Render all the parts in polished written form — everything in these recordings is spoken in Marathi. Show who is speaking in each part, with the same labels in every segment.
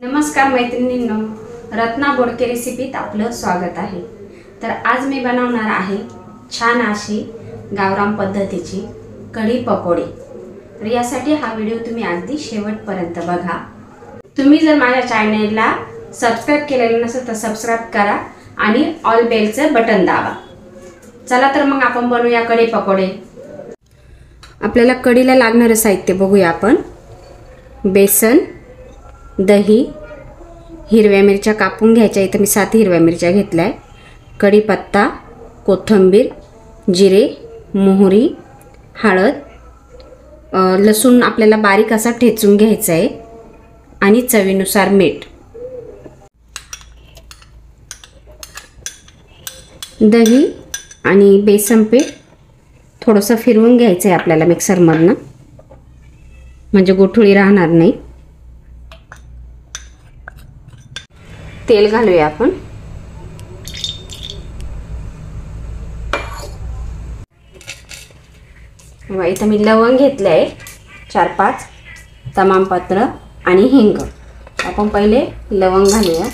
Speaker 1: नमस्कार मैत्रिणींनो, रत्ना बोडके रेसिपीत आपलं स्वागत आहे। तर आज मी बनवणार आहे छान अशी गावरान पद्धतीची कढी पकोडी। तर यासाठी हा व्हिडिओ तुम्ही अगदी शेवटपर्यंत बघा। तुम्ही जर माझ्या चॅनलला सबस्क्राइब केलेलं नसेल तर सबस्क्राइब करा आणि ऑल बेलचं बटन दाबा। चला तर मग आपण बनवूया कढी पकोडे। आपल्याला कढीला लागणारे साहित्य बघूया आपण। बेसन, दही, हिरव्या मिरच्या कापून घ्यायच्या। इथे मी 7 हिरव्या मिरच्या घेतल्या। कढीपत्ता, कोथिंबीर, जिरे, मोहरी, हळद, लसूण आपल्याला बारीक असा ठेचून घ्यायचा आहे आणि चवीनुसार मीठ। दही आणि बेसन पीठ थोडंसं फिरवून घ्यायचं आहे आपल्याला मिक्सरमधनं, म्हणजे गुठळी राहणार नाही। तेल घालूया आपण। इथं मी लवंग घेतले आहे 4-5, तमालपत्र आणि हिंग। आपण पहिले लवंग घालूया।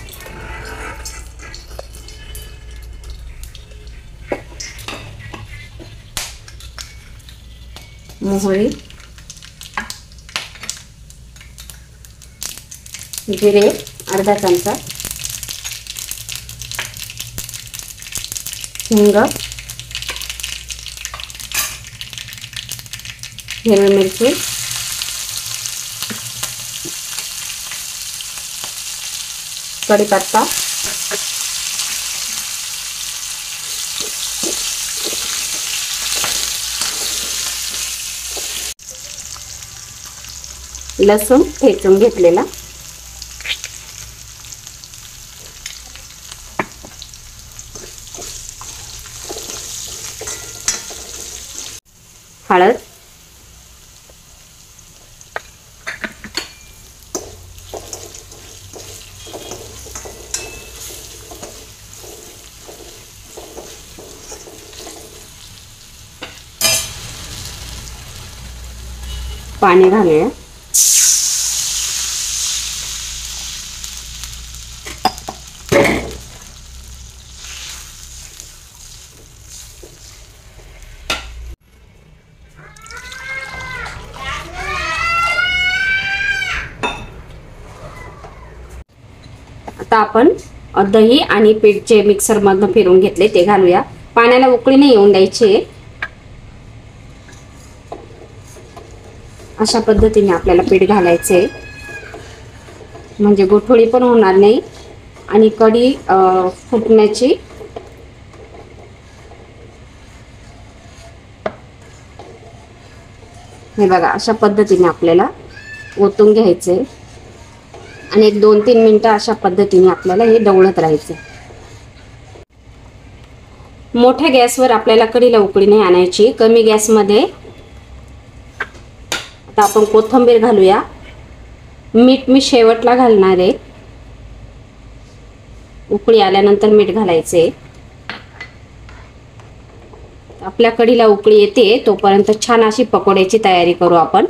Speaker 1: मोहरी, जिरे अर्धा चमचा, हिंग, हिरवी मिरची, कढीपत्ता, लसूण ठेचून घेतलेला, हळद, पाणी घालूया। आता आपण दही आणि पीठचे मिक्सर मधून फिरवून घेतले ते घालूया। पाण्याला उकळी नाही येऊन द्यायची। अशा पद्धतीने आपल्याला पीठ घालायचे, म्हणजे गुठळी पण होणार नाही आणि कढी फुटण्याची हे बघा अशा पद्धतीने आपल्याला ओतून घ्यायचे आणि 2-3 मिनिटं अशा पद्धतीने आपल्याला हे ढवळत राहायचं। मोठ्या गॅसवर आपल्याला कढीला उकळी नाही आणायची, कमी गॅसमध्ये। आता आपण कोथिंबीर घालूया। मीठ मी शेवटला घालणार आहे, उकळी आल्यानंतर मीठ घालायचे। आपल्या कढीला उकळी येते तोपर्यंत छान अशी पकोड्याची तयारी करू आपण।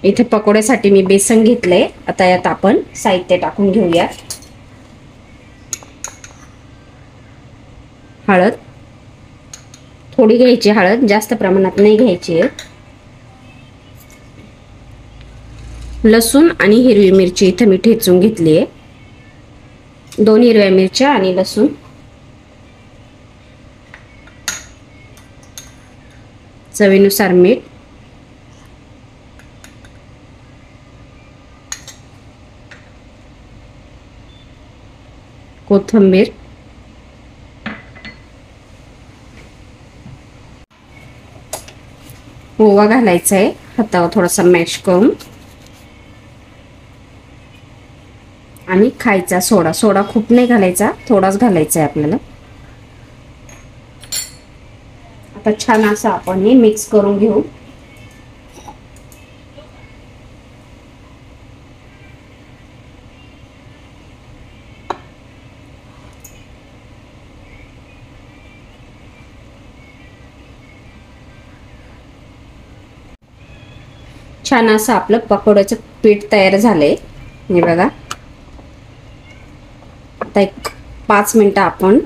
Speaker 1: इथे पकोड्यासाठी मी बेसन घेतले। आता यात आपण साहित्य टाकून घेऊया। हळद थोडी घ्यायची, हळद जास्त प्रमाणात नाही घ्यायची आहे। लसूण आणि हिरवी मिरची इथे मी ठेचून घेतली आहे। 2 हिरव्या मिरच्या आणि लसूण, चवीनुसार मीठ, कोथिंबीर, ओवा घालायचा आहे हातावर थोडासा मॅश करून, आणि खायचा सोडा। सोडा खूप नाही घालायचा, थोडाच घालायचा आहे आपल्याला। आता छान असं आपण हे मिक्स करून घेऊ। छान असं आपलं पकोड्याचं पीठ तयार झालंय। हे बघा, आता एक 5 मिनिटं आपण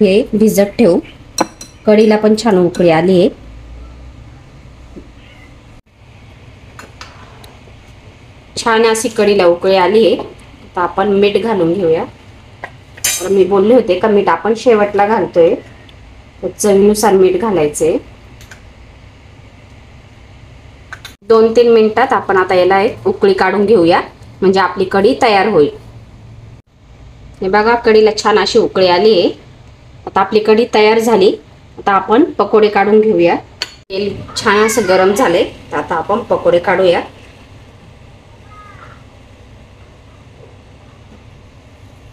Speaker 1: हे भिजत ठेवू. कढीला पण छान उकळी आली आहे. छान अशी कढीला उकळी आली आहे. आता आपण मीठ घालून घेऊया. तर मी बोलले होते का मीठ आपण शेवटला घालतोय, तर चवीनुसार मीठ घालायचे. 2-3 मिनिटात आपण आता याला एक उकळी काढून घेऊया, म्हणजे आपली कढी तयार होईल. हे बघा, कढीला छान अशी उकळी आली आहे. आता आपली कढी तयार झाली. आता आपण पकोडे काढून घेऊया. तेल छान असं गरम झाले, तर आता आपण पकोडे काढूया.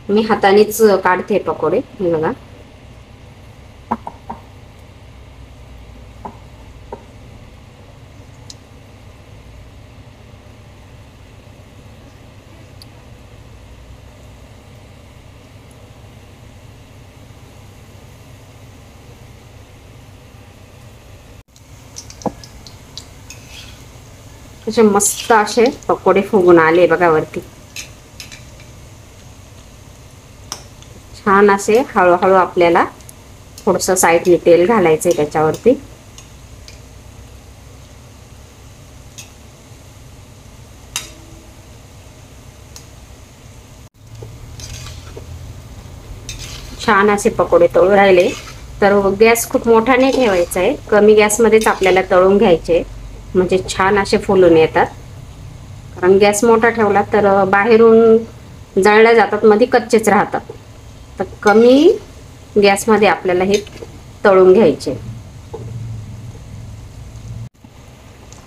Speaker 1: मी हातानेच काढते पकोडे. हे बघा, असे मस्त असे पकोडे फुगून आले बघा वरती. छान असे हळूहळू आपल्याला थोडंसं साईडने तेल घालायचंय त्याच्यावरती. छान असे पकोडे तळून राहिले. तर गॅस खूप मोठा नाही ठेवायचा आहे, कमी गॅसमध्येच आपल्याला तळून घ्यायचे, म्हणजे छान असे फुलून येतात. कारण गॅस मोठा ठेवला तर बाहेरून जळल्या जातात, मध्ये कच्चेच राहतात. तर कमी गॅसमध्ये आपल्याला हे तळून घ्यायचे.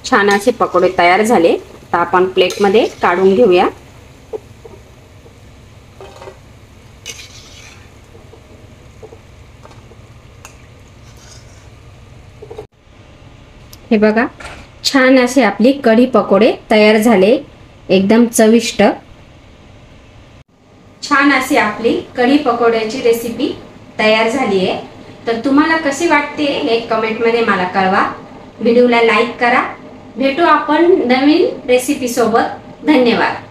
Speaker 1: छान असे पकोडे तयार झाले. तर आपण प्लेटमध्ये काढून घेऊया. हे बघा, छान असे आपली कढी पकोडे तयार झाले, एकदम चविष्ट. छान अशी आपली कढी पकोड्याची रेसिपी तयार झाली आहे. तर तुम्हाला कशी वाटते हे कमेंटमध्ये मला कळवा. व्हिडिओला लाईक करा. भेटू आपण नवीन रेसिपी सोबत. धन्यवाद.